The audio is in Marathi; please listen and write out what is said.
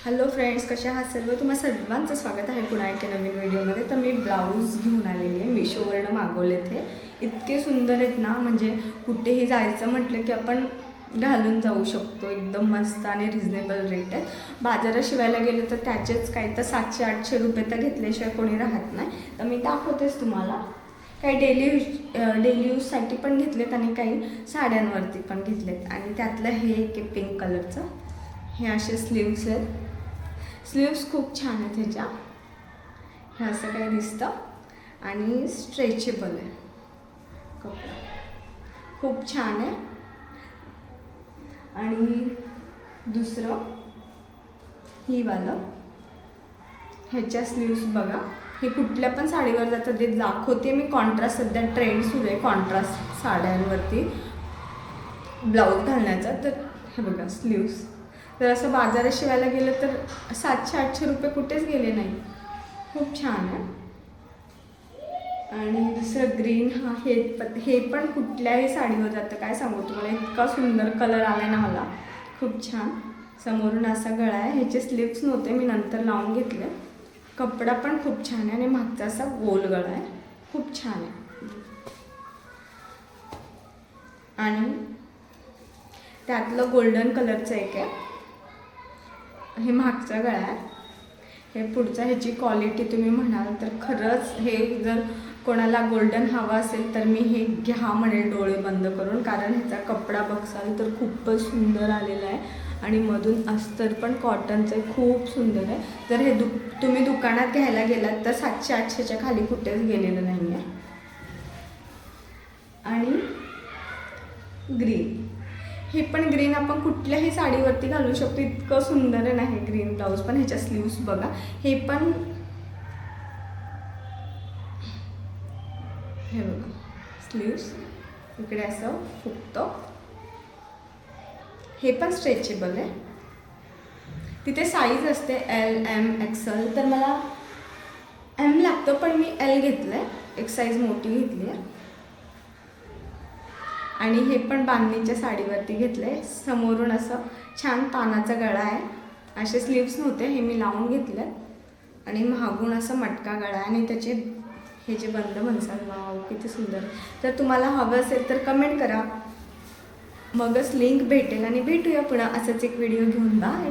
हॅलो फ्रेंड्स, कशा आहात सर्व? तुम्हा सर्वांचं स्वागत आहे पुन्हा एका नवीन व्हिडिओमध्ये. तर मी ब्लाऊज घेऊन आलेली आहे, मिशोवरनं मागवले ते. इतके सुंदर आहेत ना, म्हणजे कुठेही जायचं म्हटलं की आपण घालून जाऊ शकतो. एकदम मस्त आणि रिझनेबल रेट आहेत. बाजारात शिवायला गेलं तर त्याचेच काही तर 700-800 रुपये तर घेतल्याशिवाय कोणी राहत नाही. तर मी दाखवतेच तुम्हाला. काही डेली यूजसाठी पण घेतलेत आणि काही साड्यांवरती पण घेतलेत. आणि त्यातलं हे एक पिंक कलरचं, हे असे स्लीव्स आहेत. स्लीव्स खूप छान आहेत ह्याच्या. हे असं काही दिसतं आणि स्ट्रेचेबल आहे. कपडा खूप छान आहे. आणि दुसरं ही वालं, ह्याच्या स्लीव्स बघा. हे कुठल्या पण साडीवर जातं. ते दाखवते मी कॉन्ट्रास्ट. सध्या ट्रेंड सुरू आहे कॉन्ट्रास्ट साड्यांवरती ब्लाऊज घालण्याचा. तर हे बघा स्लीव्स. तर असं बाजारात शिवायला गेलं तर 700-800 रुपये कुठेच गेले नाही. खूप छान आहे. आणि दुसरं ग्रीन, हे पण कुठल्याही साडीवर जातं. काय सांगू तुम्हाला, इतका सुंदर कलर आला आहे ना मला. खूप छान. समोरून असा गळा आहे. ह्याचे स्लीव्स नव्हते, मी नंतर लावून घेतले. कपडा पण खूप छान आहे आणि मागचा असा गोल गळा आहे. खूप छान आहे. आणि त्यातलं गोल्डन कलरचं एक आहे. हे मागचा गळा आहे. हे पुढचा, ह्याची क्वालिटी तुम्ही म्हणाल तर खरंच हे जर कोणाला गोल्डन हवा असेल तर मी हे घ्या म्हणेल डोळे बंद करून. कारण ह्याचा कपडा बघसाल तर खूपच सुंदर आलेला आहे. आणि मधून अस्तर पण कॉटनचं खूप सुंदर आहे. जर हे तुम्ही दुकानात घ्यायला गेलात तर 700-800च्या खाली कुठेच गेलेलं नाही आहे. आणि ग्रीन, हे पण ग्रीन आपण कुठल्याही साडीवरती घालू शकतो. इतकं सुंदर आहे ना हे ग्रीन ब्लाऊज पण. ह्याच्या स्लीव्स बघा. हे पण हे बघा स्लीव्स इकडे असं फुगतं. हे पण स्ट्रेचेबल आहे. तिथे साईज असते LM XL. तर मला M लागतं पण मी L घेतलं आहे. एक साईज मोठी घेतली आहे. आणि हे पण बांधणीच्या साडीवरती घेतलं आहे. समोरून असं छान पानाचा गळा आहे. असे स्लीव्स नव्हते, हे मी लावून घेतले. आणि मागून असं मटका गळा आहे. आणि त्याचे हे जे बंद म्हणसाल, वाव किती सुंदर. तर तुम्हाला हवं असेल तर कमेंट करा, मगच लिंक भेटेल. आणि भेटूया पुन्हा असंच एक व्हिडिओ घेऊन. बाय.